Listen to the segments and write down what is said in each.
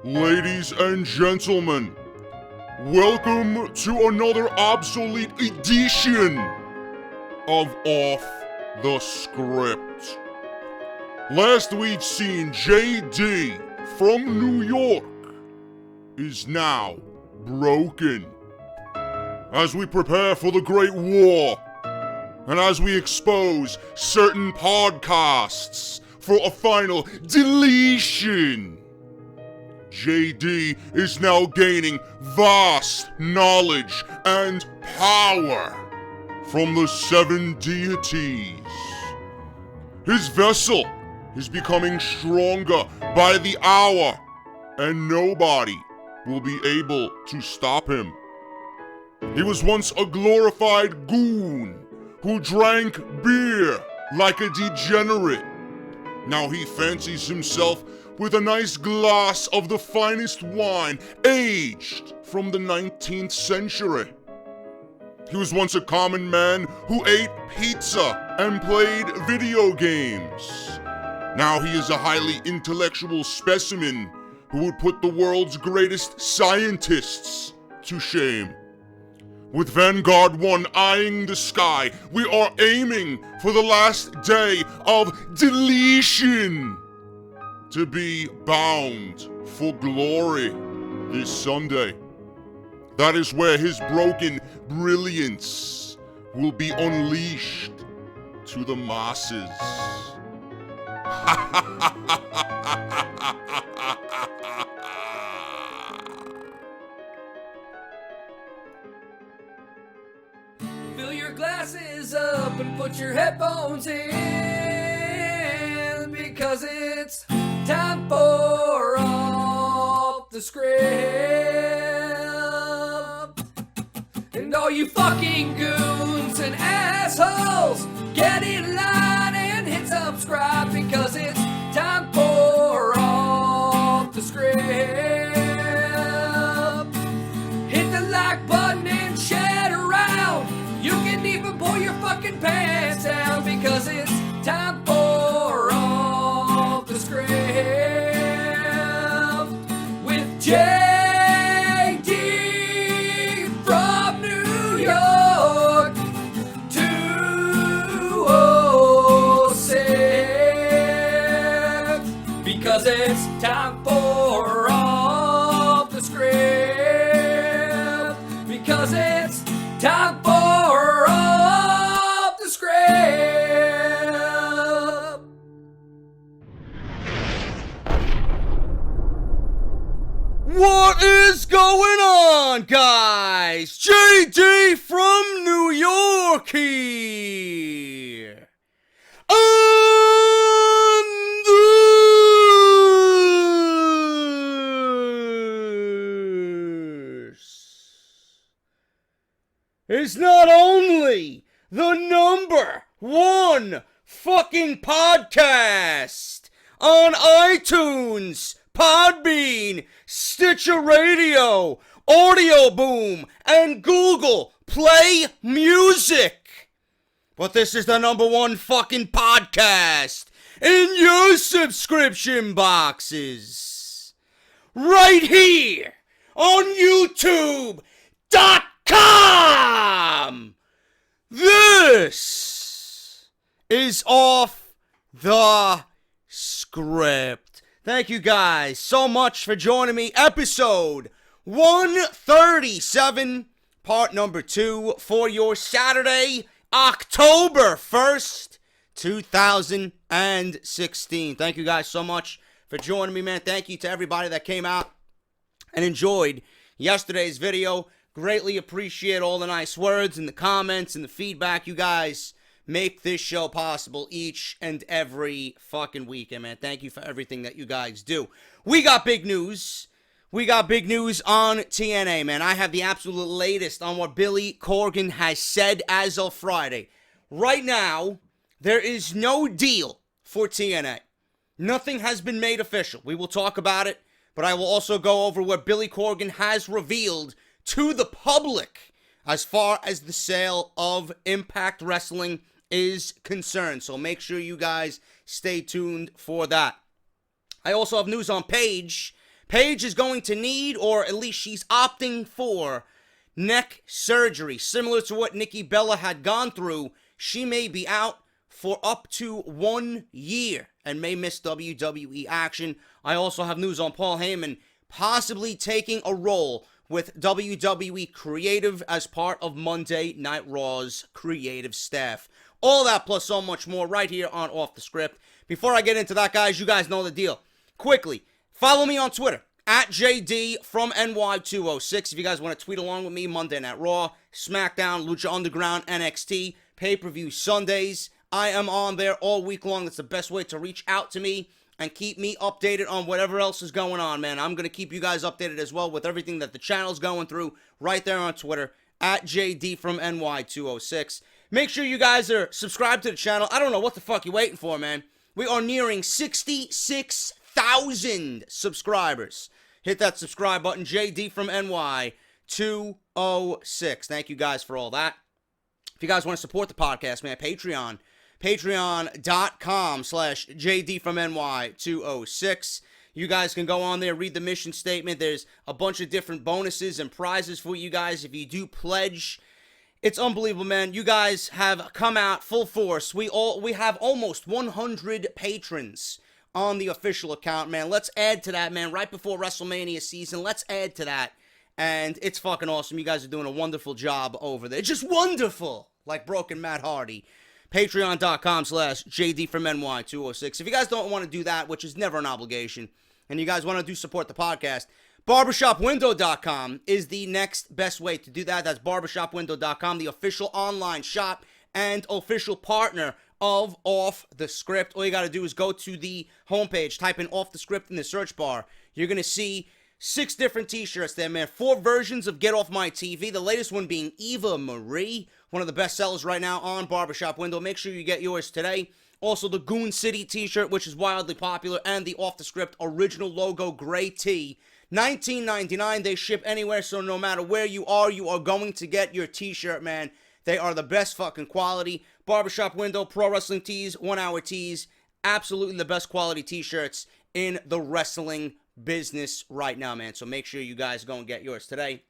Ladies and gentlemen, welcome to another obsolete edition of Off The Script. Last we've seen JD from New York is now broken. As we prepare for the Great War, and as we expose certain podcasts for a final deletion, JD is now gaining vast knowledge and power from the seven deities. His vessel is becoming stronger by the hour, and nobody will be able to stop him. He was once a glorified goon who drank beer like a degenerate. Now he fancies himself with a nice glass of the finest wine aged from the 19th century. He was once a common man who ate pizza and played video games. Now he is a highly intellectual specimen who would put the world's greatest scientists to shame. With Vanguard 1 eyeing the sky, we are aiming for the last day of deletion to be bound for glory this Sunday. That is where his broken brilliance will be unleashed to the masses. Fill your glasses up and put your headphones in, because it's time for Off The Script. And all you fucking goons and assholes, get in line and hit subscribe, because it's time for Off The Script. Hit the like button and share it around. You can even pull your fucking pants down, because it's time for Off The Script with JD from New York 206, because it's time for Off The Script, because it's time for Off The Script. What is going on, guys? JD from New York here. And this is not only the number one fucking podcast on iTunes, Podbean, Stitcher Radio, Audio Boom, and Google Play Music, but this is the number one fucking podcast in your subscription boxes, right here on YouTube.com. This is Off The Script. Thank you guys so much for joining me. Episode 137, part number 2 for your Saturday, October 1st, 2016. Thank you guys so much for joining me, man. Thank you to everybody that came out and enjoyed yesterday's video. Greatly appreciate all the nice words and the comments and the feedback. You guys make this show possible each and every fucking weekend, man. Thank you for everything that you guys do. We got big news. We got big news on TNA, man. I have the absolute latest on what Billy Corgan has said as of Friday. Right now, there is no deal for TNA. Nothing has been made official. We will talk about it, but I will also go over what Billy Corgan has revealed to the public as far as the sale of Impact Wrestling is concerned. So make sure you guys stay tuned for that. I also have news on Paige. Paige is going to need, or at least she's opting for, neck surgery. Similar to what Nikki Bella had gone through, she may be out for up to 1 year and may miss WWE action. I also have news on Paul Heyman possibly taking a role with WWE Creative as part of Monday Night Raw's creative staff. All that plus so much more right here on Off The Script. Before I get into that, guys, you guys know the deal. Quickly, follow me on Twitter, at JD from NY206. If you guys want to tweet along with me, Monday Night Raw, Smackdown, Lucha Underground, NXT, pay-per-view Sundays. I am on there all week long. That's the best way to reach out to me and keep me updated on whatever else is going on, man. I'm going to keep you guys updated as well with everything that the channel's going through right there on Twitter, at JD from NY206. Make sure you guys are subscribed to the channel. I don't know what the fuck you're waiting for, man. We are nearing 66,000 subscribers. Hit that subscribe button, JD from NY206. Thank you guys for all that. If you guys want to support the podcast, man, Patreon. Patreon.com/JD from NY206. You guys can go on there, read the mission statement. There's a bunch of different bonuses and prizes for you guys if you do pledge. It's unbelievable, man. You guys have come out full force. We have almost 100 patrons on the official account, man. Let's add to that, man. Right before WrestleMania season, let's add to that. And it's fucking awesome. You guys are doing a wonderful job over there. Just wonderful. Like broken Matt Hardy. Patreon.com/JD from NY206. If you guys don't want to do that, which is never an obligation, and you guys want to do support the podcast, barbershopwindow.com is the next best way to do that. That's barbershopwindow.com, the official online shop and official partner of Off The Script. All you got to do is go to the homepage, type in Off The Script in the search bar. You're going to see 6 different t-shirts there, man. 4 versions of Get Off My TV. The latest one being Eva Marie, one of the best sellers right now on Barbershop Window. Make sure you get yours today. Also, the Goon City t-shirt, which is wildly popular, and the Off The Script original logo gray tee. $19.99. They ship anywhere, so no matter where you are going to get your t-shirt, man. They are the best fucking quality. Barbershop Window, Pro Wrestling Tees, 1 Hour Tees. Absolutely the best quality t-shirts in the wrestling business right now, man. So make sure you guys go and get yours today.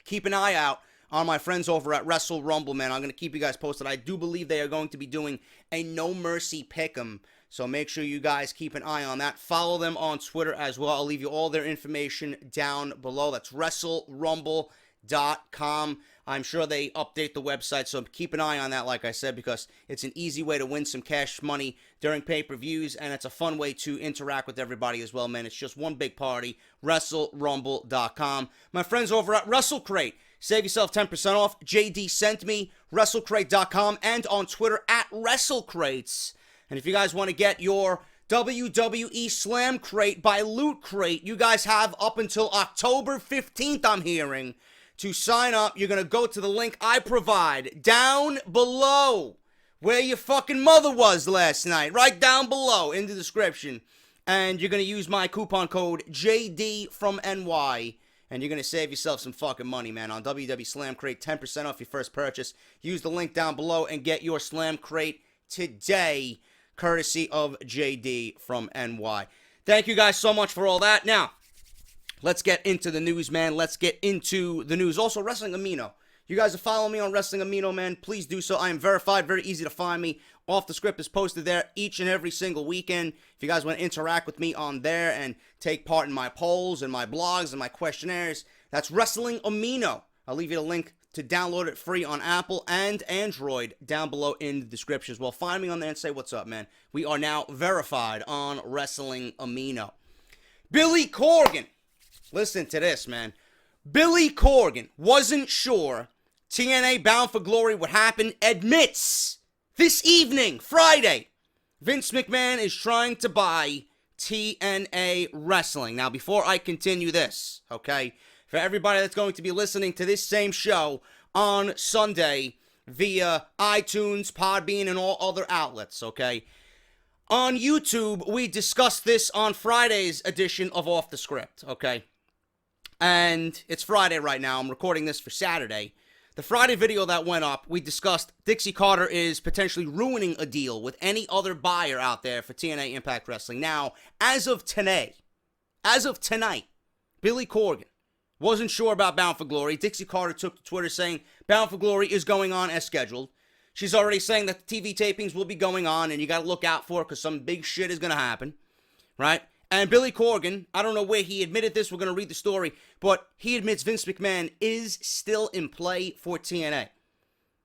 Keep an eye out on my friends over at Wrestle Rumble, man. I'm going to keep you guys posted. I do believe they are going to be doing a No Mercy Pick'em. So make sure you guys keep an eye on that. Follow them on Twitter as well. I'll leave you all their information down below. That's WrestleRumble.com. I'm sure they update the website, so keep an eye on that, like I said, because it's an easy way to win some cash money during pay-per-views, and it's a fun way to interact with everybody as well, man. It's just one big party. WrestleRumble.com. My friends over at WrestleCrate. Save yourself 10% off. JD sent me. WrestleCrate.com and on Twitter at WrestleCrates. And if you guys want to get your WWE Slam Crate by Loot Crate, you guys have up until October 15th, I'm hearing, to sign up. You're going to go to the link I provide down below where your fucking mother was last night. Right down below in the description. And you're going to use my coupon code JD from NY. And you're going to save yourself some fucking money, man, on WWE Slam Crate. 10% off your first purchase. Use the link down below and get your Slam Crate today, courtesy of JD from NY. Thank you guys so much for all that. Now, let's get into the news, man. Let's get into the news. Also, Wrestling Amino. You guys are following me on Wrestling Amino, man. Please do so. I am verified. Very easy to find me. Off The Script is posted there each and every single weekend. If you guys want to interact with me on there and take part in my polls and my blogs and my questionnaires, that's Wrestling Amino. I'll leave you the link to download it free on Apple and Android down below in the description as well. Find me on there and say what's up, man. We are now verified on Wrestling Amino. Billy Corgan. Listen to this, man. Billy Corgan wasn't sure TNA Bound for Glory would happen, admits this evening, Friday, Vince McMahon is trying to buy TNA Wrestling. Now, before I continue this, okay, for everybody that's going to be listening to this same show on Sunday via iTunes, Podbean, and all other outlets, okay, on YouTube, we discussed this on Friday's edition of Off The Script, okay, and it's Friday right now. I'm recording this for Saturday. The Friday video that went up, we discussed Dixie Carter is potentially ruining a deal with any other buyer out there for TNA Impact Wrestling. Now, as of today, as of tonight, Billy Corgan wasn't sure about Bound for Glory. Dixie Carter took to Twitter saying Bound for Glory is going on as scheduled. She's already saying that the TV tapings will be going on, and you got to look out for it because some big shit is going to happen, right? And Billy Corgan, I don't know where he admitted this. We're going to read the story, but he admits Vince McMahon is still in play for TNA.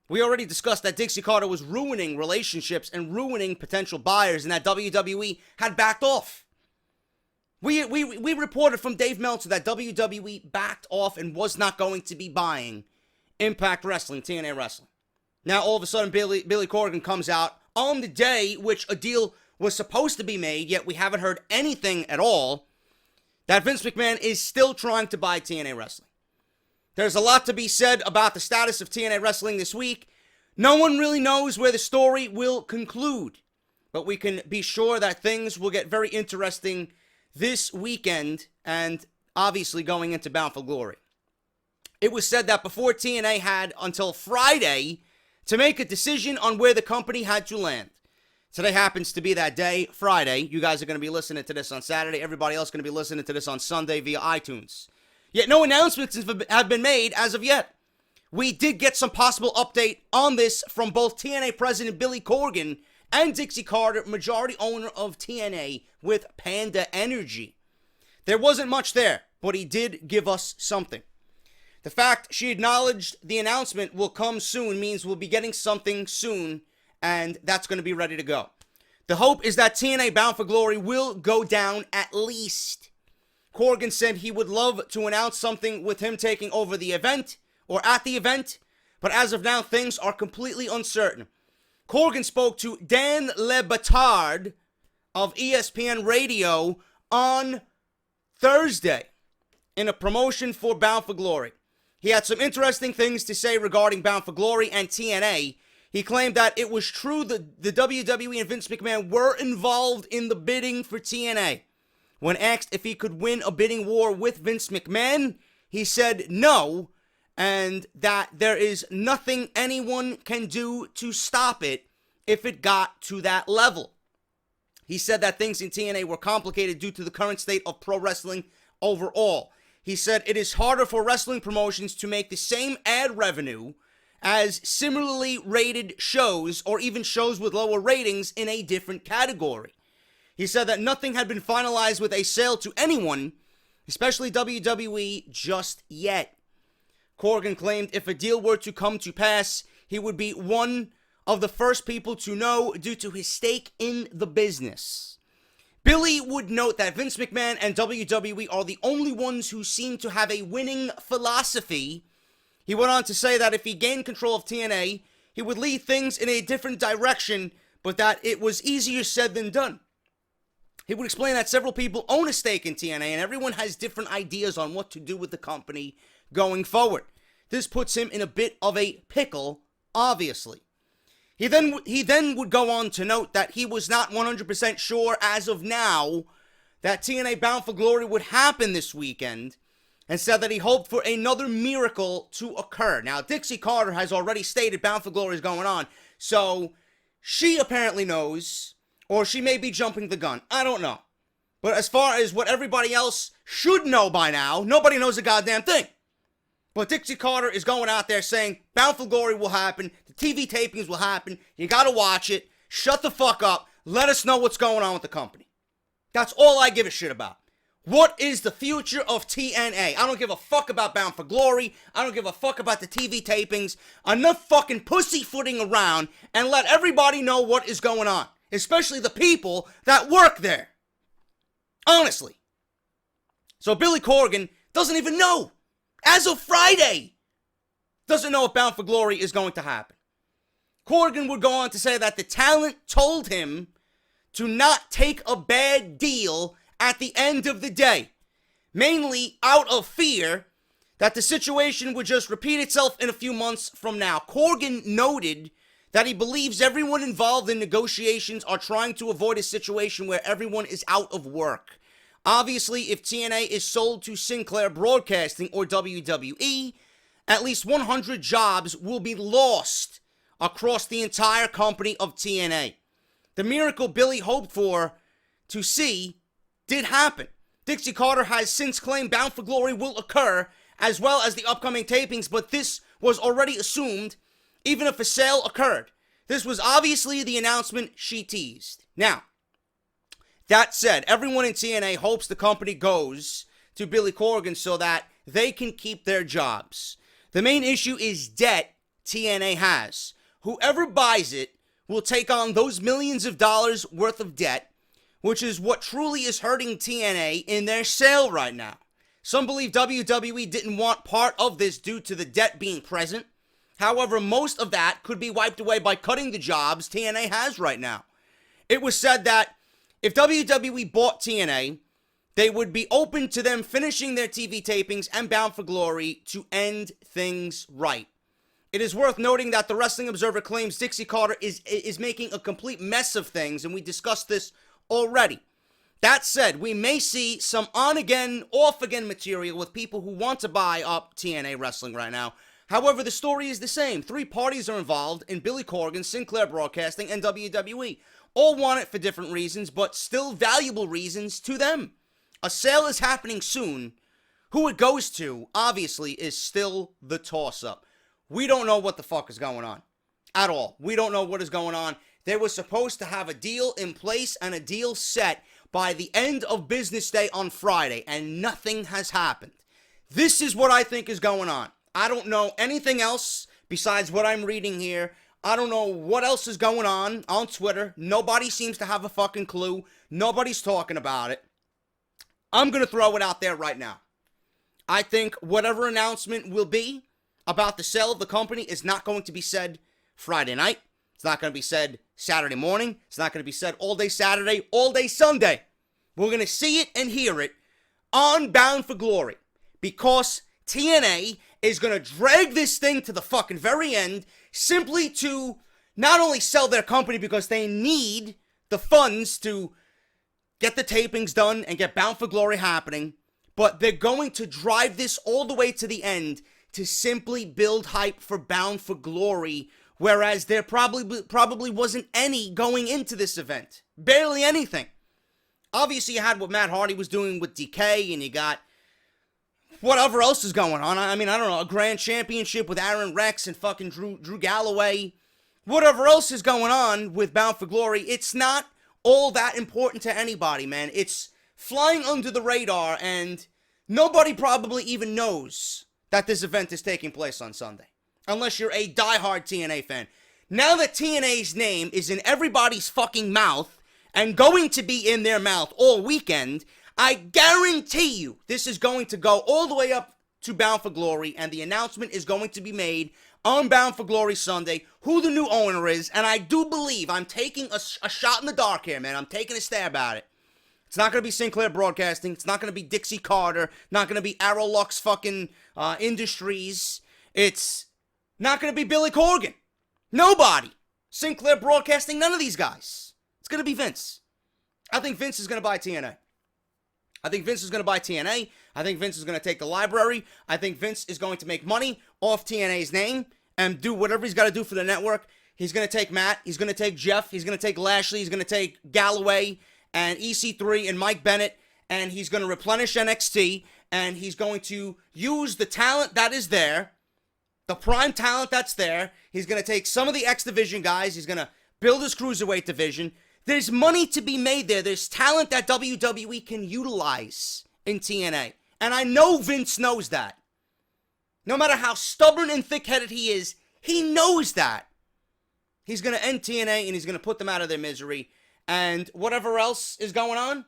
We already discussed that Dixie Carter was ruining relationships and ruining potential buyers, and that WWE had backed off. We reported from Dave Meltzer that WWE backed off and was not going to be buying Impact Wrestling, TNA Wrestling. Now, all of a sudden, Billy Corgan comes out on the day which a deal was supposed to be made, yet we haven't heard anything at all, that Vince McMahon is still trying to buy TNA Wrestling. There's a lot to be said about the status of TNA Wrestling this week. No one really knows where the story will conclude, but we can be sure that things will get very interesting this weekend and obviously going into Bound for Glory. It was said that before TNA had until Friday to make a decision on where the company had to land. Today happens to be that day, Friday. You guys are going to be listening to this on Saturday. Everybody else is going to be listening to this on Sunday via iTunes. Yet no announcements have been made as of yet. We did get some possible update on this from both TNA President Billy Corgan and Dixie Carter, majority owner of TNA with Panda Energy. There wasn't much there, but he did give us something. The fact she acknowledged the announcement will come soon means we'll be getting something soon, and that's going to be ready to go. The hope is that TNA Bound for Glory will go down at least. Corgan said he would love to announce something with him taking over the event, or at the event, but as of now, things are completely uncertain. Corgan spoke to Dan Le Batard of ESPN Radio on Thursday in a promotion for Bound for Glory. He had some interesting things to say regarding Bound for Glory and TNA. He claimed that it was true that the WWE and Vince McMahon were involved in the bidding for TNA. When asked if he could win a bidding war with Vince McMahon, he said no, and that there is nothing anyone can do to stop it if it got to that level. He said that things in TNA were complicated due to the current state of pro wrestling overall. He said it is harder for wrestling promotions to make the same ad revenue as similarly rated shows or even shows with lower ratings in a different category. He said that nothing had been finalized with a sale to anyone, especially WWE, just yet. Corgan claimed if a deal were to come to pass, he would be one of the first people to know due to his stake in the business. Billy would note that Vince McMahon and WWE are the only ones who seem to have a winning philosophy. He went on to say that if he gained control of TNA, he would lead things in a different direction, but that it was easier said than done. He would explain that several people own a stake in TNA and everyone has different ideas on what to do with the company going forward. This puts him in a bit of a pickle, obviously. He then would go on to note that he was not 100% sure as of now that TNA Bound for Glory would happen this weekend, and said that he hoped for another miracle to occur. Now, Dixie Carter has already stated Bound for Glory is going on, so she apparently knows, or she may be jumping the gun. I don't know. But as far as what everybody else should know by now, nobody knows a goddamn thing. But Dixie Carter is going out there saying Bound for Glory will happen, the TV tapings will happen, you gotta watch it, shut the fuck up, let us know what's going on with the company. That's all I give a shit about. What is the future of TNA? I don't give a fuck about Bound for Glory, I don't give a fuck about the TV tapings. Enough fucking pussyfooting around and let everybody know what is going on. Especially the people that work there. Honestly. So Billy Corgan doesn't even know. As of Friday, doesn't know if Bound for Glory is going to happen. Corgan would go on to say that the talent told him to not take a bad deal at the end of the day, mainly out of fear that the situation would just repeat itself in a few months from now. Corgan noted that he believes everyone involved in negotiations are trying to avoid a situation where everyone is out of work. Obviously, if TNA is sold to Sinclair Broadcasting or WWE, at least 100 jobs will be lost across the entire company of TNA. The miracle Billy hoped for to see did happen. Dixie Carter has since claimed Bound for Glory will occur, as well as the upcoming tapings, but this was already assumed, even if a sale occurred. This was obviously the announcement she teased. Now, that said, everyone in TNA hopes the company goes to Billy Corgan so that they can keep their jobs. The main issue is debt TNA has. Whoever buys it will take on those millions of dollars worth of debt, which is what truly is hurting TNA in their sale right now. Some believe WWE didn't want part of this due to the debt being present. However, most of that could be wiped away by cutting the jobs TNA has right now. It was said that if WWE bought TNA, they would be open to them finishing their TV tapings and Bound for Glory to end things right. It is worth noting that the Wrestling Observer claims Dixie Carter is making a complete mess of things, and we discussed this already. That said, we may see some on-again, off-again material with people who want to buy up TNA Wrestling right now. However, the story is the same. 3 parties are involved in Billy Corgan, Sinclair Broadcasting, and WWE. All want it for different reasons, but still valuable reasons to them. A sale is happening soon. Who it goes to, obviously, is still the toss-up. We don't know what the fuck is going on. At all. We don't know what is going on. They were supposed to have a deal in place and a deal set by the end of business day on Friday, and nothing has happened. This is what I think is going on. I don't know anything else besides what I'm reading here. I don't know what else is going on Twitter. Nobody seems to have a fucking clue. Nobody's talking about it. I'm going to throw it out there right now. I think whatever announcement will be about the sale of the company is not going to be said Friday night. It's not going to be said Saturday morning. It's not going to be said all day Saturday, all day Sunday. We're going to see it and hear it on Bound for Glory, because TNA is going to drag this thing to the fucking very end simply to not only sell their company because they need the funds to get the tapings done and get Bound for Glory happening, but they're going to drive this all the way to the end to simply build hype for Bound for Glory, whereas there probably wasn't any going into this event. Barely anything. Obviously, you had what Matt Hardy was doing with DK, and you got whatever else is going on. I mean, I don't know, a grand championship with Aaron Rex and fucking Drew Galloway. Whatever else is going on with Bound for Glory, it's not all that important to anybody, man. It's flying under the radar, and nobody probably even knows that this event is taking place on Sunday, unless you're a diehard TNA fan. Now that TNA's name is in everybody's fucking mouth, and going to be in their mouth all weekend, I guarantee you this is going to go all the way up to Bound for Glory, and the announcement is going to be made on Bound for Glory Sunday who the new owner is, and I do believe I'm taking a shot in the dark here, man. I'm taking a stab at it. It's not going to be Sinclair Broadcasting. It's not going to be Dixie Carter. Not going to be Arrowlux fucking Industries. It's not going to be Billy Corgan. Nobody. Sinclair Broadcasting, none of these guys. It's going to be Vince. I think Vince is going to buy TNA. I think Vince is going to buy TNA. I think Vince is going to take the library. I think Vince is going to make money off TNA's name and do whatever he's got to do for the network. He's going to take Matt. He's going to take Jeff. He's going to take Lashley. He's going to take Galloway and EC3 and Mike Bennett, and he's going to replenish NXT, and he's going to use the talent that is there, the prime talent that's there. He's going to take some of the X Division guys. He's going to build his Cruiserweight division. There's money to be made there. There's talent that WWE can utilize in TNA. And I know Vince knows that. No matter how stubborn and thick-headed he is, he knows that. He's going to end TNA and he's going to put them out of their misery. And whatever else is going on,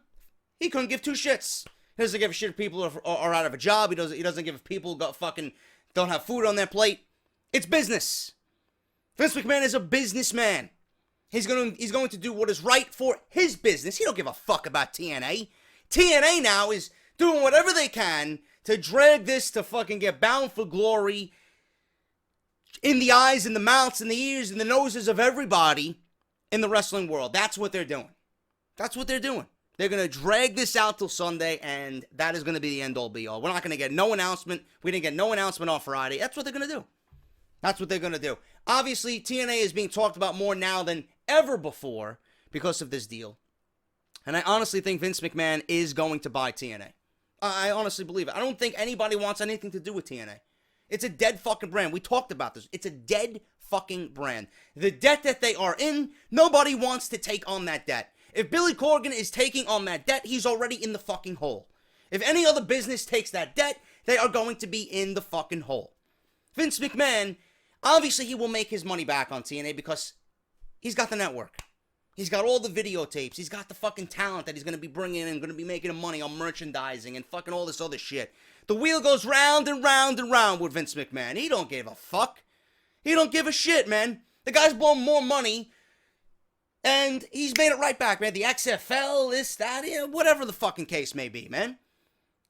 he couldn't give two shits. He doesn't give a shit if people are out of a job. He doesn't give if people don't have food on their plate. It's business. Vince McMahon is a businessman. He's going to do what is right for his business. He don't give a fuck about TNA. TNA now is doing whatever they can to drag this to fucking get Bound for Glory in the eyes and the mouths and the ears and the noses of everybody in the wrestling world. That's what they're doing. That's what they're doing. They're going to drag this out till Sunday, and that is going to be the end-all be-all. We're not going to get no announcement. We didn't get no announcement on Friday. That's what they're going to do. That's what they're going to do. Obviously, TNA is being talked about more now than ever before because of this deal. And I honestly think Vince McMahon is going to buy TNA. I honestly believe it. I don't think anybody wants anything to do with TNA. It's a dead fucking brand. We talked about this. It's a dead fucking brand. The debt that they are in, nobody wants to take on that debt. If Billy Corgan is taking on that debt, he's already in the fucking hole. If any other business takes that debt, they are going to be in the fucking hole. Vince McMahon, obviously he will make his money back on TNA because he's got the network. He's got all the videotapes. He's got the fucking talent that he's going to be bringing in and going to be making money on merchandising and fucking all this other shit. The wheel goes round and round and round with Vince McMahon. He don't give a fuck. He don't give a shit, man. The guy's blown more money and he's made it right back, man. The XFL, this, that, whatever the fucking case may be, man.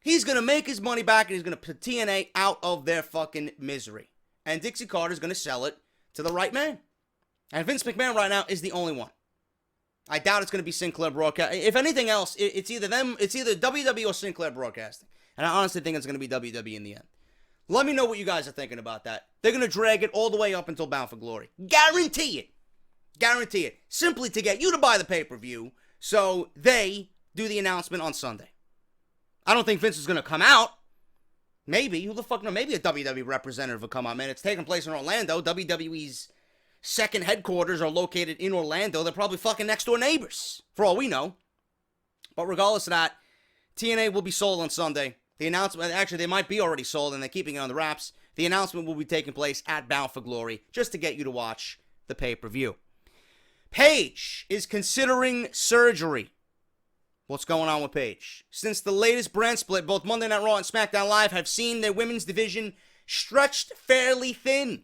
He's going to make his money back and he's going to put TNA out of their fucking misery. And Dixie Carter's going to sell it to the right man. And Vince McMahon right now is the only one. I doubt it's going to be Sinclair Broadcasting. If anything else, it's either them, it's either WWE or Sinclair Broadcasting. And I honestly think it's going to be WWE in the end. Let me know what you guys are thinking about that. They're going to drag it all the way up until Bound for Glory. Guarantee it. Guarantee it. Simply to get you to buy the pay-per-view so they do the announcement on Sunday. I don't think Vince is going to come out. Maybe. Who the fuck knows? Maybe a WWE representative will come out, man. It's taking place in Orlando. WWE's second headquarters are located in Orlando. They're probably fucking next door neighbors, for all we know. But regardless of that, TNA will be sold on Sunday. The announcement, actually, they might be already sold and they're keeping it on the wraps. The announcement will be taking place at Bound for Glory, just to get you to watch the pay-per-view. Paige is considering surgery. What's going on with Paige? Since the latest brand split, both Monday Night Raw and SmackDown Live have seen their women's division stretched fairly thin.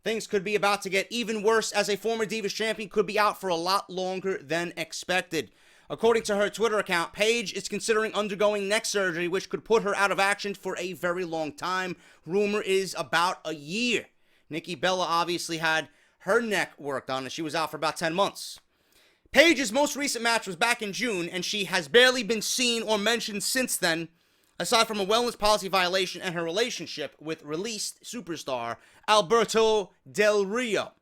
Things could be about to get even worse as a former Divas champion could be out for a lot longer than expected. According to her Twitter account, Paige is considering undergoing neck surgery, which could put her out of action for a very long time. Rumor is about a year. Nikki Bella obviously had her neck worked on, and she was out for about 10 months. Paige's most recent match was back in June, and she has barely been seen or mentioned since then, aside from a wellness policy violation and her relationship with released superstar Alberto Del Rio.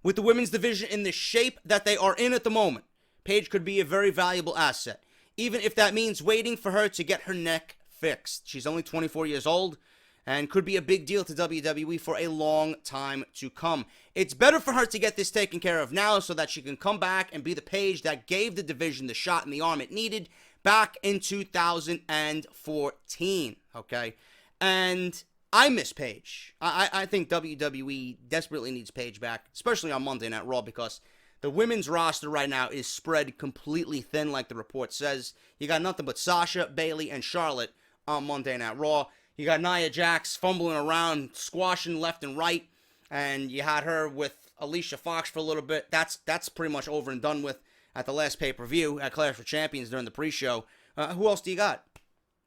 With the women's division in the shape that they are in at the moment, Paige could be a very valuable asset, even if that means waiting for her to get her neck fixed. She's only 24 years old and could be a big deal to WWE for a long time to come. It's better for her to get this taken care of now so that she can come back and be the Paige that gave the division the shot in the arm it needed back in 2014, okay? And I miss Paige. I think WWE desperately needs Paige back, especially on Monday Night Raw, because the women's roster right now is spread completely thin, like the report says. You got nothing but Sasha, Bayley, and Charlotte on Monday Night Raw. You got Nia Jax fumbling around, squashing left and right, and you had her with Alicia Fox for a little bit. That's pretty much over and done with at the last pay-per-view at Clash for Champions during the pre-show. Who else do you got?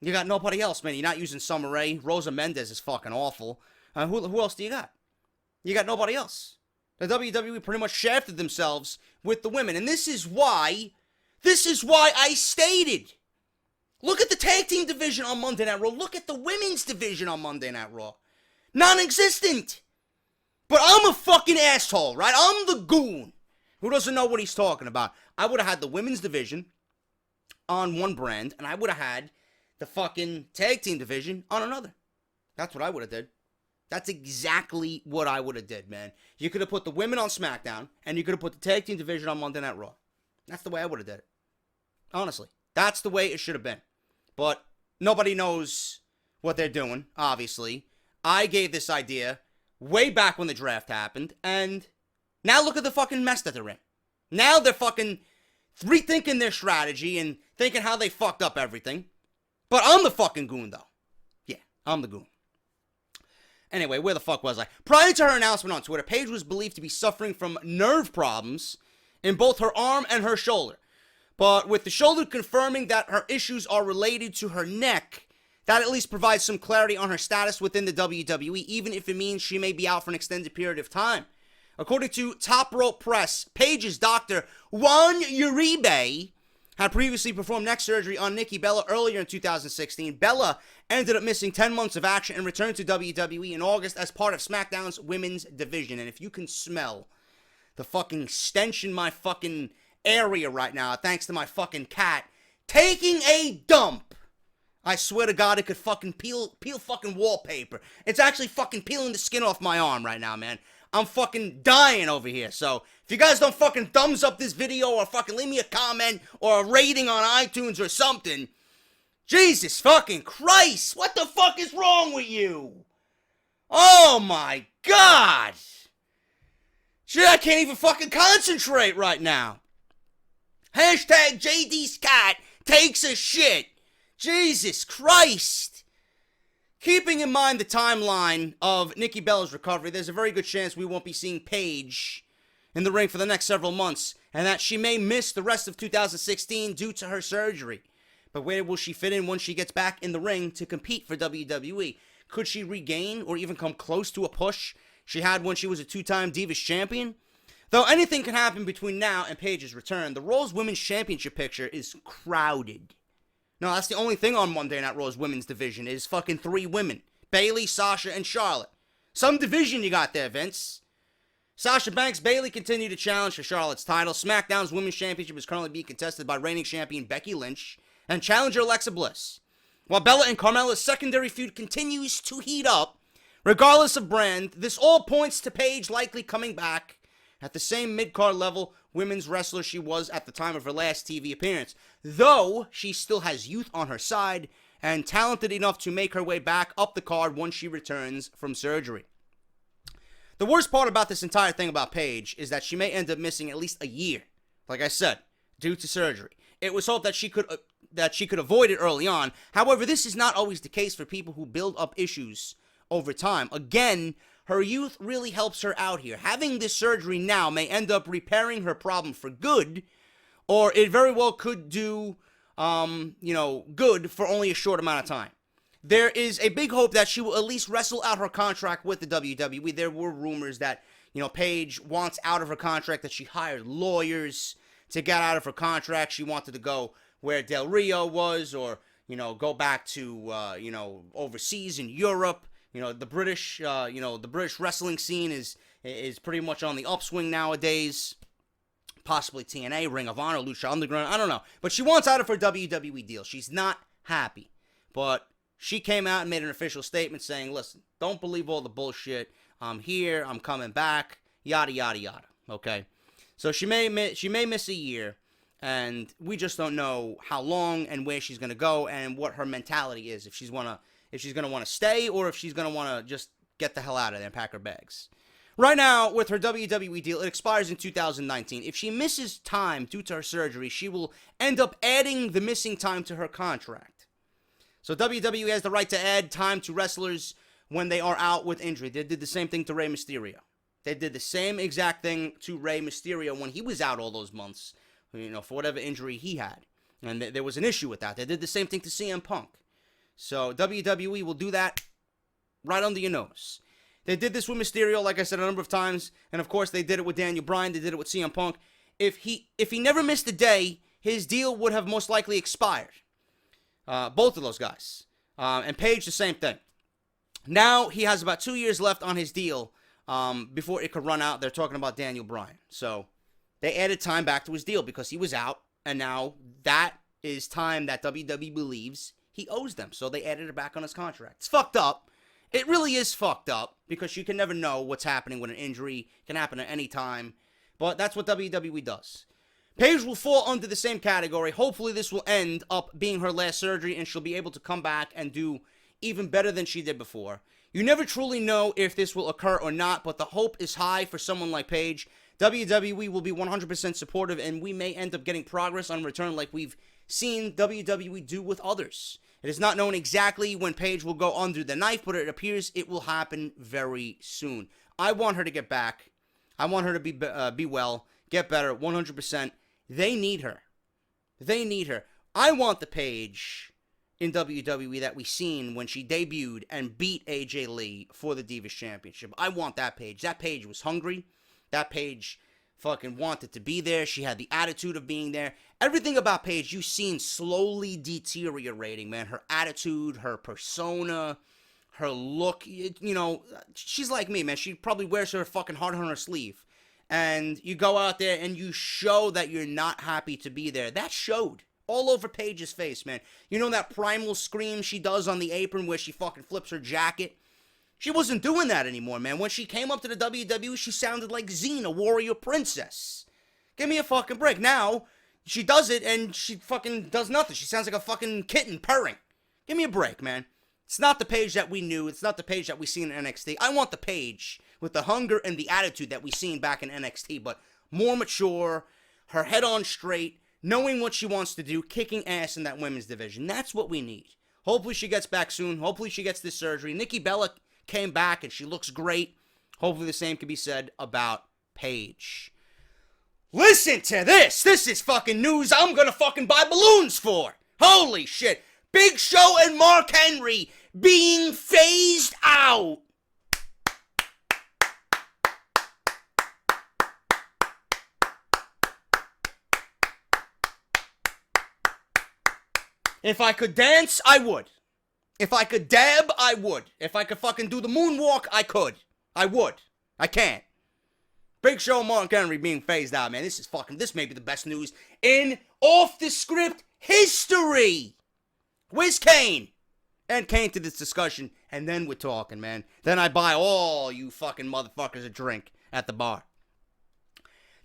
You got nobody else, man. You're not using Summer Rae. Rosa Mendez is fucking awful. Who else do you got? You got nobody else. The WWE pretty much shafted themselves with the women, and this is why I stated, look at the tag team division on Monday Night Raw. Look at the women's division on Monday Night Raw. Non-existent. But I'm a fucking asshole, right? I'm the goon who doesn't know what he's talking about. I would have had the women's division on one brand, and I would have had the fucking tag team division on another. That's what I would have did. That's exactly what I would have did, man. You could have put the women on SmackDown, and you could have put the tag team division on Monday Night Raw. That's the way I would have did it. Honestly. That's the way it should have been. But nobody knows what they're doing, obviously. I gave this idea way back when the draft happened, and now look at the fucking mess that they're in. Now they're fucking rethinking their strategy and thinking how they fucked up everything. But I'm the fucking goon, though. Yeah, I'm the goon. Anyway, where the fuck was I? Prior to her announcement on Twitter, Paige was believed to be suffering from nerve problems in both her arm and her shoulder. But with the shoulder confirming that her issues are related to her neck, that at least provides some clarity on her status within the WWE, even if it means she may be out for an extended period of time. According to Top Rope Press, Paige's doctor, Juan Uribe, had previously performed neck surgery on Nikki Bella earlier in 2016. Bella ended up missing 10 months of action and returned to WWE in August as part of SmackDown's women's division. And if you can smell the fucking stench in my fucking area right now, thanks to my fucking cat taking a dump. I swear to God, it could fucking peel fucking wallpaper. It's actually fucking peeling the skin off my arm right now, man. I'm fucking dying over here. So, if you guys don't fucking thumbs up this video or fucking leave me a comment or a rating on iTunes or something, Jesus fucking Christ, what the fuck is wrong with you? Oh my God. Shit, I can't even fucking concentrate right now. Hashtag JD's cat takes a shit. Jesus Christ. Keeping in mind the timeline of Nikki Bella's recovery, there's a very good chance we won't be seeing Paige in the ring for the next several months, and that she may miss the rest of 2016 due to her surgery. But where will she fit in once she gets back in the ring to compete for WWE? Could she regain or even come close to a push she had when she was a two-time Divas champion? Though anything can happen between now and Paige's return, the Raw's Women's Championship picture is crowded. No, that's the only thing on Monday Night Raw's women's division is fucking 3 women. Bayley, Sasha, and Charlotte. Some division you got there, Vince. Sasha Banks, Bayley continue to challenge for Charlotte's title. SmackDown's Women's Championship is currently being contested by reigning champion Becky Lynch and challenger Alexa Bliss. While Bella and Carmella's secondary feud continues to heat up, regardless of brand, this all points to Paige likely coming back at the same mid-card level women's wrestler she was at the time of her last TV appearance, though she still has youth on her side and talented enough to make her way back up the card once she returns from surgery. The worst part about this entire thing about Paige is that she may end up missing at least a year, like I said, due to surgery. It was hoped that she could avoid it early on. However, this is not always the case for people who build up issues over time. Again, her youth really helps her out here. Having this surgery now may end up repairing her problem for good, or it very well could do, good for only a short amount of time. There is a big hope that she will at least wrestle out her contract with the WWE. There were rumors that, Paige wants out of her contract, that she hired lawyers to get out of her contract. She wanted to go where Del Rio was, or, go back to, overseas in Europe. The British wrestling scene is pretty much on the upswing nowadays. Possibly TNA, Ring of Honor, Lucha Underground, I don't know. But she wants out of her WWE deal. She's not happy. But she came out and made an official statement saying, listen, don't believe all the bullshit. I'm here, I'm coming back, yada, yada, yada. Okay? So she may miss a year, and we just don't know how long and where she's going to go and what her mentality is, if she's going to want to stay or if she's going to want to just get the hell out of there and pack her bags. Right now, with her WWE deal, it expires in 2019. If she misses time due to her surgery, she will end up adding the missing time to her contract. So WWE has the right to add time to wrestlers when they are out with injury. They did the same thing to Rey Mysterio. They did the same exact thing to Rey Mysterio when he was out all those months, for whatever injury he had. And there was an issue with that. They did the same thing to CM Punk. So WWE will do that right under your nose. They did this with Mysterio, like I said, a number of times. And of course, they did it with Daniel Bryan. They did it with CM Punk. If he never missed a day, his deal would have most likely expired. Both of those guys. And Paige, the same thing. Now, he has about 2 years left on his deal before it could run out. They're talking about Daniel Bryan. So, they added time back to his deal because he was out. And now, that is time that WWE believes he owes them. So, they added it back on his contract. It's fucked up. It really is fucked up because you can never know what's happening with an injury. It can happen at any time. But that's what WWE does. Paige will fall under the same category. Hopefully this will end up being her last surgery and she'll be able to come back and do even better than she did before. You never truly know if this will occur or not, but the hope is high for someone like Paige. WWE will be 100% supportive and we may end up getting progress on return like we've seen WWE do with others. It is not known exactly when Paige will go under the knife, but it appears it will happen very soon. I want her to get back. I want her to be well, get better, 100%. They need her. They need her. I want the Paige in WWE that we seen when she debuted and beat AJ Lee for the Divas Championship. I want that Paige. That Paige was hungry. That Paige fucking wanted to be there. She had the attitude of being there. Everything about Paige you've seen slowly deteriorating, man. Her attitude, her persona, her look. She's like me, man. She probably wears her fucking heart on her sleeve. and you go out there and you show that you're not happy to be there. That showed all over Paige's face, man. You know that primal scream she does on the apron where she fucking flips her jacket? She wasn't doing that anymore, man. When she came up to the WWE, she sounded like Xena, a warrior princess. Give me a fucking break. Now, she does it and she fucking does nothing. She sounds like a fucking kitten purring. Give me a break, man. It's not the Paige that we knew. It's not the Paige that we seen in NXT. I want the Paige with the hunger and the attitude that we seen back in NXT, but more mature, her head on straight, knowing what she wants to do, kicking ass in that women's division. That's what we need. Hopefully she gets back soon. Hopefully she gets this surgery. Nikki Bella came back and she looks great. Hopefully the same can be said about Paige. Listen to this. This is fucking news I'm gonna fucking buy balloons for. Holy shit. Big Show and Mark Henry being phased out. If I could dance, I would. If I could dab, I would. If I could fucking do the moonwalk, I could. I would. I can't. Big Show and Mark Henry being phased out, man. This may be the best news in Off The Script history. Where's Kane? And Kane to this discussion, and then we're talking, man. Then I buy all you fucking motherfuckers a drink at the bar.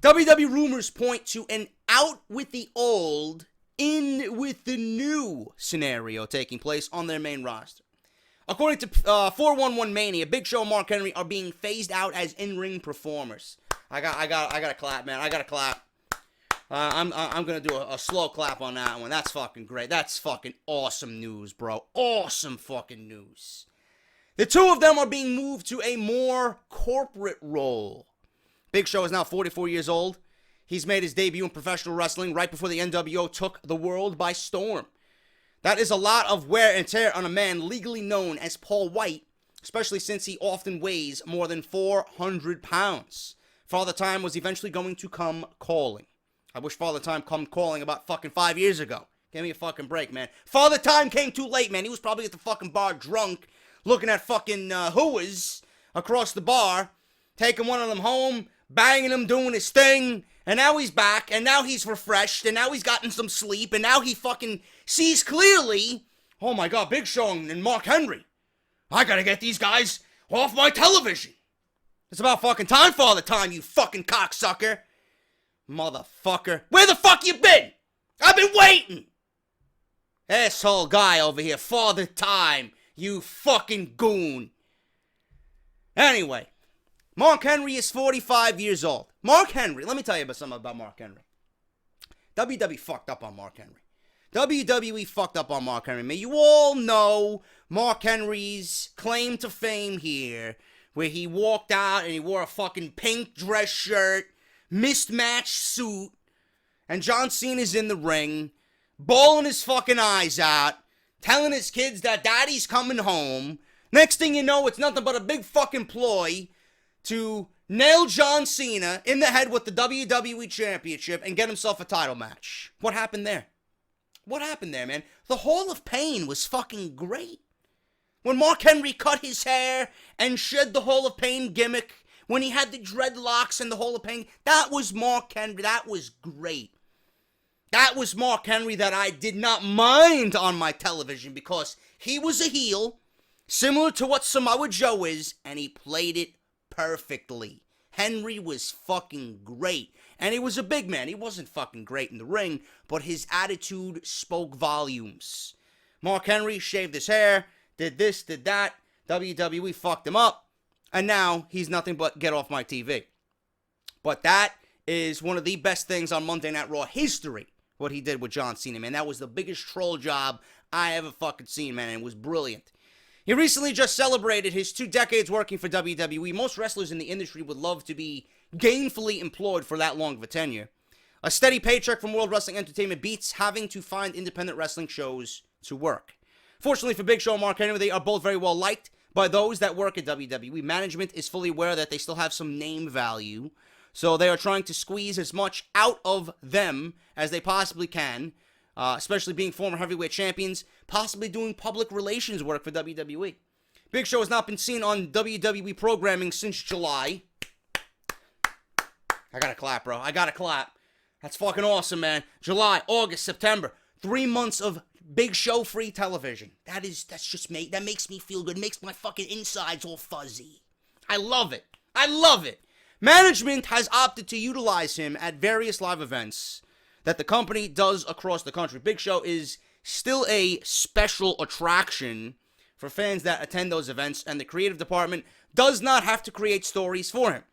WWE rumors point to an out with the old, in with the new scenario taking place on their main roster. According to 411 Mania, Big Show and Mark Henry are being phased out as in-ring performers. I gotta clap, man. I gotta clap. I'm gonna do a slow clap on that one. That's fucking great. That's fucking awesome news, bro. Awesome fucking news. The two of them are being moved to a more corporate role. Big Show is now 44 years old. He's made his debut in professional wrestling right before the NWO took the world by storm. That is a lot of wear and tear on a man legally known as Paul White, especially since he often weighs more than 400 pounds. Father Time was eventually going to come calling. I wish Father Time come calling about fucking 5 years ago. Give me a fucking break, man. Father Time came too late, man. He was probably at the fucking bar drunk, looking at fucking hooas across the bar, taking one of them home, banging him, doing his thing, and now he's back, and now he's refreshed, and now he's gotten some sleep, and now he fucking sees clearly, oh my god, Big Show and Mark Henry. I gotta get these guys off my television. It's about fucking time, Father Time, you fucking cocksucker. Motherfucker. Where the fuck you been? I've been waiting. Asshole guy over here, Father Time, you fucking goon. Anyway, Mark Henry is 45 years old. Mark Henry, let me tell you something about Mark Henry. WWE fucked up on Mark Henry. WWE fucked up on Mark Henry. Man, you all know Mark Henry's claim to fame here, where he walked out and he wore a fucking pink dress shirt, mismatched suit, and John Cena's in the ring, bawling his fucking eyes out, telling his kids that daddy's coming home. Next thing you know, it's nothing but a big fucking ploy to nail John Cena in the head with the WWE Championship and get himself a title match. What happened there? What happened there, man? The Hall of Pain was fucking great. When Mark Henry cut his hair and shed the Hall of Pain gimmick, when he had the dreadlocks and the Hall of Pain, that was Mark Henry. That was great. That was Mark Henry that I did not mind on my television because he was a heel, similar to what Samoa Joe is, and he played it perfectly. Henry was fucking great. And he was a big man. He wasn't fucking great in the ring, but his attitude spoke volumes. Mark Henry shaved his hair, did this, did that. WWE fucked him up. And now he's nothing but get off my TV. But that is one of the best things on Monday Night Raw history, what he did with John Cena, man. That was the biggest troll job I ever fucking seen, man. And it was brilliant. He recently just celebrated his 2 decades working for WWE. Most wrestlers in the industry would love to be gainfully employed for that long of a tenure. A steady paycheck from World Wrestling Entertainment beats having to find independent wrestling shows to work. Fortunately for Big Show and Mark Henry, they are both very well liked by those that work at WWE. Management is fully aware that they still have some name value, so they are trying to squeeze as much out of them as they possibly can, especially being former heavyweight champions, possibly doing public relations work for WWE. Big Show has not been seen on WWE programming since July. I gotta clap, bro. I gotta clap. That's fucking awesome, man. July, August, September. 3 months of Big Show free television. That's just me. That makes me feel good. Makes my fucking insides all fuzzy. I love it. I love it. Management has opted to utilize him at various live events that the company does across the country. Big Show is still a special attraction for fans that attend those events, and the creative department does not have to create stories for him.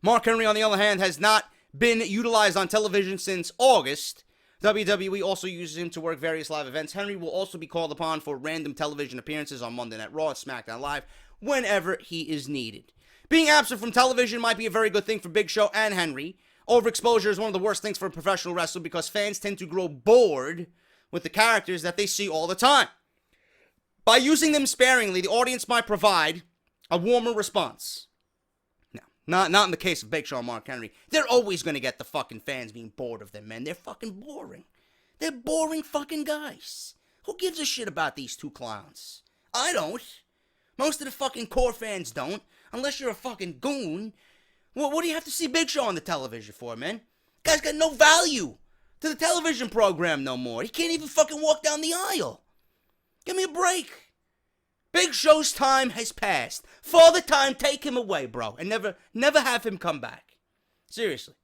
Mark Henry, on the other hand, has not been utilized on television since August. WWE also uses him to work various live events. Henry will also be called upon for random television appearances on Monday Night Raw and SmackDown Live whenever he is needed. Being absent from television might be a very good thing for Big Show and Henry. Overexposure is one of the worst things for a professional wrestler because fans tend to grow bored with the characters that they see all the time. By using them sparingly, the audience might provide a warmer response. No, not in the case of Big Show and Mark Henry. They're always going to get the fucking fans being bored of them, man. They're fucking boring. They're boring fucking guys. Who gives a shit about these two clowns? I don't. Most of the fucking core fans don't. Unless you're a fucking goon. What do you have to see Big Show on the television for, man? Guy's got no value to the television program no more. He can't even fucking walk down the aisle. Give me a break. Big Show's time has passed. Father Time, take him away, bro. And never have him come back. Seriously.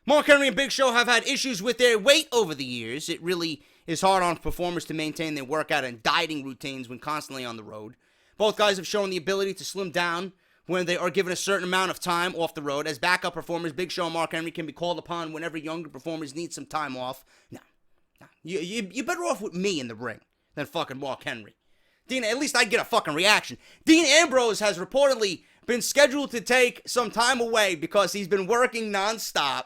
Mark Henry and Big Show have had issues with their weight over the years. It really is hard on performers to maintain their workout and dieting routines when constantly on the road. Both guys have shown the ability to slim down when they are given a certain amount of time off the road. As backup performers, Big Show and Mark Henry can be called upon whenever younger performers need some time off. No. You're better off with me in the ring than fucking Mark Henry. At least I'd get a fucking reaction. Dean Ambrose has reportedly been scheduled to take some time away because he's been working nonstop.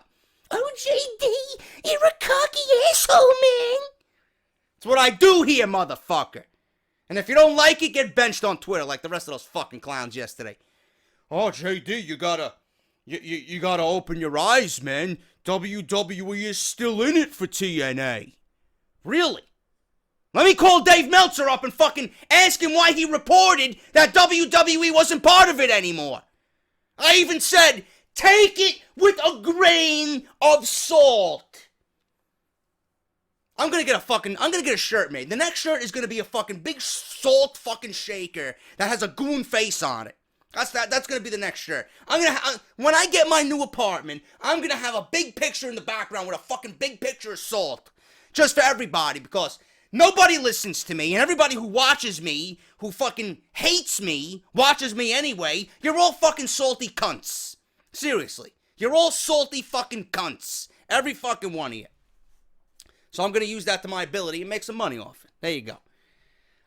Oh, JD, you're a cocky asshole, man. It's what I do here, motherfucker. And if you don't like it, get benched on Twitter like the rest of those fucking clowns yesterday. Oh, JD, you gotta open your eyes, man. WWE is still in it for TNA. Really? Let me call Dave Meltzer up and fucking ask him why he reported that WWE wasn't part of it anymore. I even said, take it with a grain of salt. I'm gonna get a shirt made. The next shirt is gonna be a fucking big salt fucking shaker that has a goon face on it. That's gonna be the next shirt. When I get my new apartment, I'm gonna have a big picture in the background with a fucking big picture of salt. Just for everybody, because nobody listens to me, and everybody who watches me, who fucking hates me, watches me anyway. You're all fucking salty cunts. Seriously. You're all salty fucking cunts. Every fucking one of you. So I'm going to use that to my ability and make some money off it. There you go.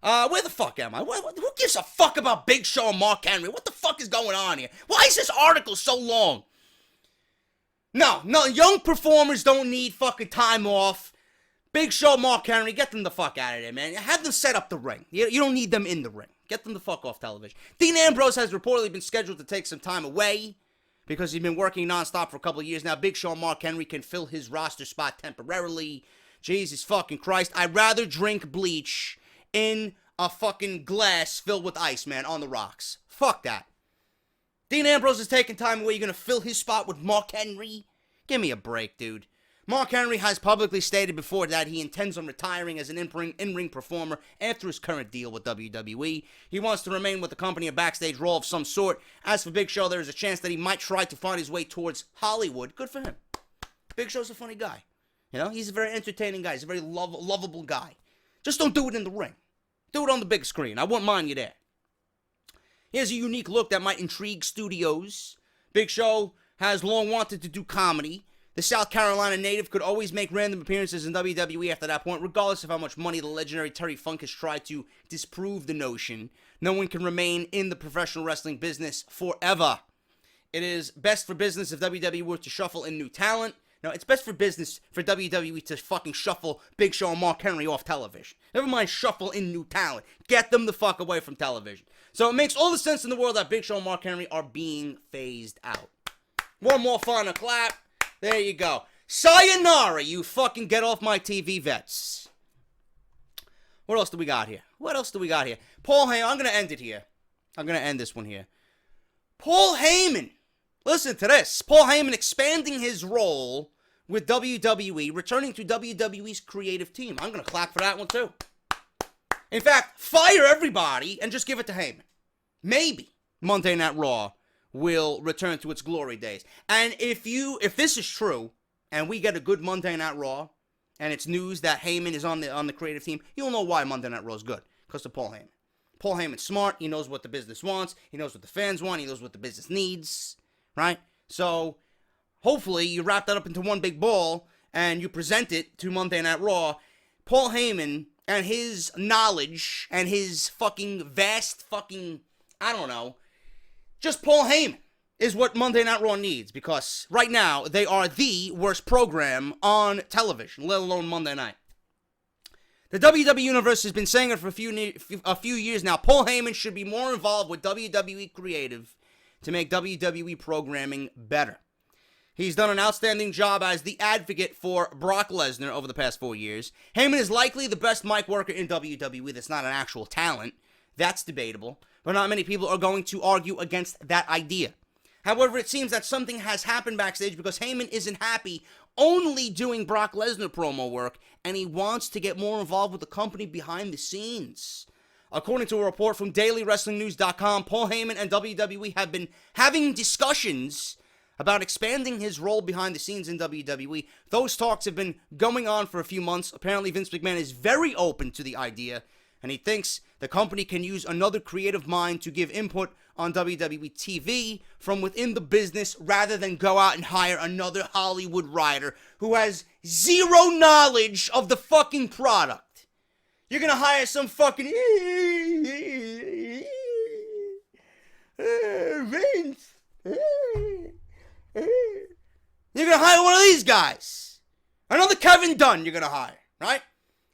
Where the fuck am I? Who gives a fuck about Big Show and Mark Henry? What the fuck is going on here? Why is this article so long? No, young performers don't need fucking time off. Big Show, Mark Henry, get them the fuck out of there, man. Have them set up the ring. You don't need them in the ring. Get them the fuck off television. Dean Ambrose has reportedly been scheduled to take some time away because he's been working nonstop for a couple of years now. Big Show and Mark Henry can fill his roster spot temporarily. Jesus fucking Christ. I'd rather drink bleach in a fucking glass filled with ice, man, on the rocks. Fuck that. Dean Ambrose is taking time away. You're going to fill his spot with Mark Henry? Give me a break, dude. Mark Henry has publicly stated before that he intends on retiring as an in-ring performer after his current deal with WWE. He wants to remain with the company a backstage role of some sort. As for Big Show, there is a chance that he might try to find his way towards Hollywood. Good for him. Big Show's a funny guy. You know, he's a very entertaining guy. He's a very lovable guy. Just don't do it in the ring. Do it on the big screen. I wouldn't mind you there. He has a unique look that might intrigue studios. Big Show has long wanted to do comedy. The South Carolina native could always make random appearances in WWE after that point, regardless of how much money the legendary Terry Funk has tried to disprove the notion. No one can remain in the professional wrestling business forever. It is best for business if WWE were to shuffle in new talent. No, it's best for business for WWE to fucking shuffle Big Show and Mark Henry off television. Never mind shuffle in new talent. Get them the fuck away from television. So it makes all the sense in the world that Big Show and Mark Henry are being phased out. One more final clap. There you go. Sayonara, you fucking get off my TV vets. What else do we got here? Paul Heyman, I'm going to end it here. I'm going to end this one here. Paul Heyman Listen to this. Paul Heyman expanding his role with WWE, returning to WWE's creative team. I'm going to clap for that one too. In fact, fire everybody and just give it to Heyman. Maybe Monday Night Raw will return to its glory days. And if this is true, and we get a good Monday Night Raw, and it's news that Heyman is on the creative team, you'll know why Monday Night Raw is good. Because of Paul Heyman. Paul Heyman's smart. He knows what the business wants. He knows what the fans want. He knows what the business needs. Right? So, hopefully, you wrap that up into one big ball, and you present it to Monday Night Raw. Paul Heyman and his knowledge and his fucking vast fucking, I don't know, just Paul Heyman is what Monday Night Raw needs, because right now they are the worst program on television, let alone Monday night. The WWE Universe has been saying it for a few years now. Paul Heyman should be more involved with WWE Creative to make WWE programming better. He's done an outstanding job as the advocate for Brock Lesnar over the past 4 years. Heyman is likely the best mic worker in WWE that's not an actual talent. That's debatable, but not many people are going to argue against that idea. However, it seems that something has happened backstage because Heyman isn't happy only doing Brock Lesnar promo work, and he wants to get more involved with the company behind the scenes. According to a report from DailyWrestlingNews.com, Paul Heyman and WWE have been having discussions about expanding his role behind the scenes in WWE. Those talks have been going on for a few months. Apparently, Vince McMahon is very open to the idea, and he thinks the company can use another creative mind to give input on WWE TV from within the business rather than go out and hire another Hollywood writer who has zero knowledge of the fucking product. You're gonna hire some fucking Vince. You're gonna hire one of these guys. Another Kevin Dunn you're gonna hire, right?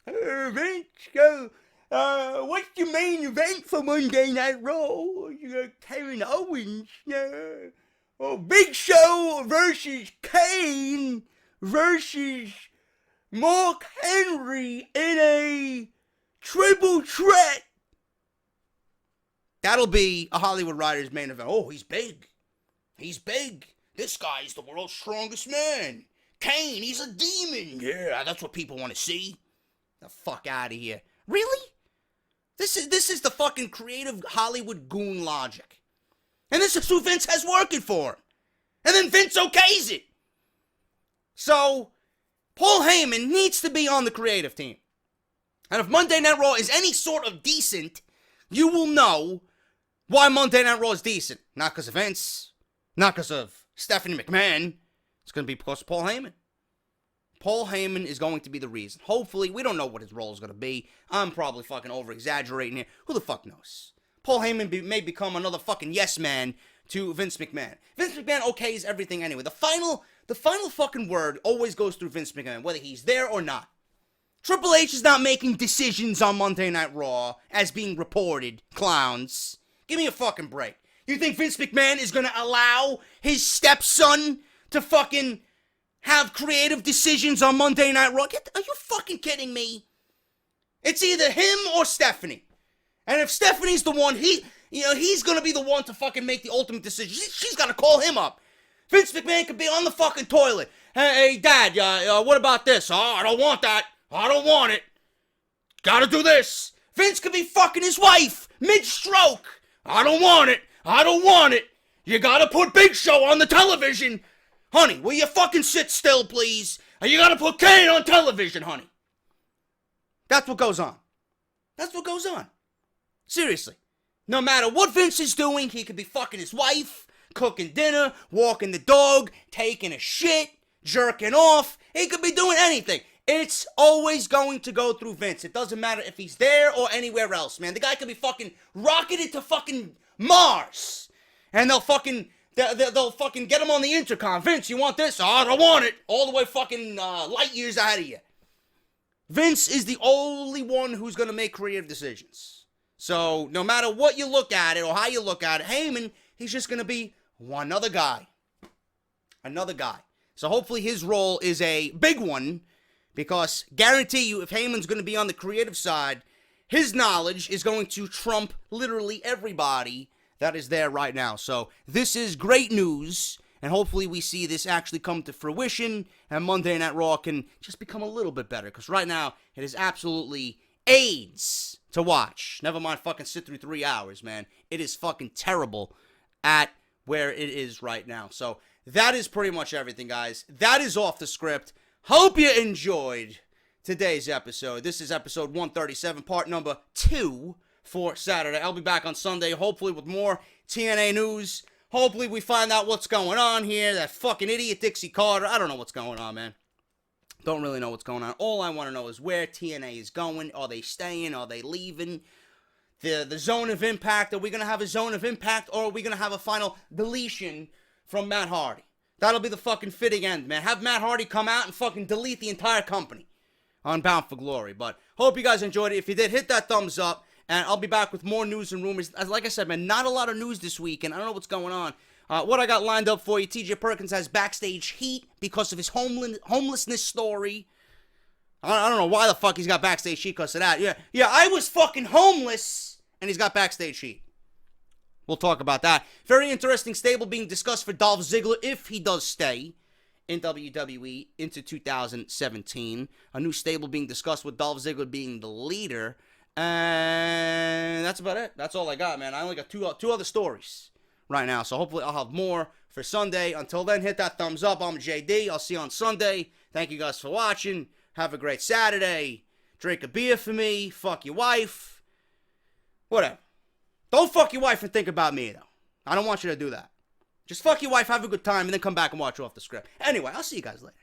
Vince, go. What's the main event for Monday Night Raw? You got Kevin Owens. Big Show versus Kane versus Mark Henry in a triple threat. That'll be a Hollywood writer's main event. Oh, he's big. He's big. This guy's the world's strongest man. Kane, he's a demon. Yeah, that's what people want to see. The fuck out of here. Really? This is the fucking creative Hollywood goon logic. And this is who Vince has working for him. And then Vince okays it. So, Paul Heyman needs to be on the creative team. And if Monday Night Raw is any sort of decent, you will know why Monday Night Raw is decent. Not because of Vince. Not because of Stephanie McMahon. It's going to be because of Paul Heyman. Paul Heyman is going to be the reason. Hopefully, we don't know what his role is going to be. I'm probably fucking over-exaggerating here. Who the fuck knows? Paul Heyman may become another fucking yes man to Vince McMahon. Vince McMahon okays everything anyway. The final fucking word always goes through Vince McMahon, whether he's there or not. Triple H is not making decisions on Monday Night Raw as being reported. Clowns. Give me a fucking break. You think Vince McMahon is going to allow his stepson to fucking have creative decisions on Monday Night Raw? Are you fucking kidding me? It's either him or Stephanie. And if Stephanie's the one, he's going to be the one to fucking make the ultimate decision. She's got to call him up. Vince McMahon could be on the fucking toilet. Hey, Dad, what about this? Oh, I don't want that. I don't want it. Gotta do this. Vince could be fucking his wife mid-stroke. I don't want it. I don't want it. You gotta put Big Show on the television. Honey, will you fucking sit still, please? You gotta put Kane on television, honey. That's what goes on. That's what goes on. Seriously. No matter what Vince is doing, he could be fucking his wife, cooking dinner, walking the dog, taking a shit, jerking off. He could be doing anything. It's always going to go through Vince. It doesn't matter if he's there or anywhere else, man. The guy could be fucking rocketed to fucking Mars. And they'll fucking get him on the intercom. Vince, you want this? Oh, I don't want it. All the way fucking light years ahead of you. Vince is the only one who's going to make creative decisions. So, no matter what you look at it or how you look at it, Heyman, he's just going to be another guy. Another guy. So, hopefully his role is a big one, because guarantee you, if Heyman's going to be on the creative side, his knowledge is going to trump literally everybody that is there right now. So this is great news, and hopefully we see this actually come to fruition, and Monday Night Raw can just become a little bit better, because right now it is absolutely AIDS to watch. Never mind fucking sit through 3 hours, man. It is fucking terrible at where it is right now. So that is pretty much everything, guys. That is Off the Script. Hope you enjoyed today's episode. This is episode 137, part number 2 for Saturday. I'll be back on Sunday, hopefully with more TNA news. Hopefully we find out what's going on here. That fucking idiot Dixie Carter. I don't know what's going on, man. Don't really know what's going on. All I want to know is where TNA is going. Are they staying? Are they leaving? The Zone of Impact. Are we going to have a Zone of Impact, or are we going to have a final deletion from Matt Hardy? That'll be the fucking fitting end, man. Have Matt Hardy come out and fucking delete the entire company on Bound for Glory. But hope you guys enjoyed it. If you did, hit that thumbs up, and I'll be back with more news and rumors. Like I said, man, not a lot of news this week, and I don't know what's going on. What I got lined up for you, TJ Perkins has backstage heat because of his homelessness story. I don't know why the fuck he's got backstage heat because of that. Yeah, I was fucking homeless, and he's got backstage heat. We'll talk about that. Very interesting stable being discussed for Dolph Ziggler if he does stay in WWE into 2017. A new stable being discussed with Dolph Ziggler being the leader. And that's about it. That's all I got, man. I only got two other stories right now. So hopefully I'll have more for Sunday. Until then, hit that thumbs up. I'm JD. I'll see you on Sunday. Thank you guys for watching. Have a great Saturday. Drink a beer for me. Fuck your wife. Whatever. Don't fuck your wife and think about me, though. I don't want you to do that. Just fuck your wife, have a good time, and then come back and watch Off the Script. Anyway, I'll see you guys later.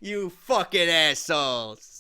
You fucking assholes.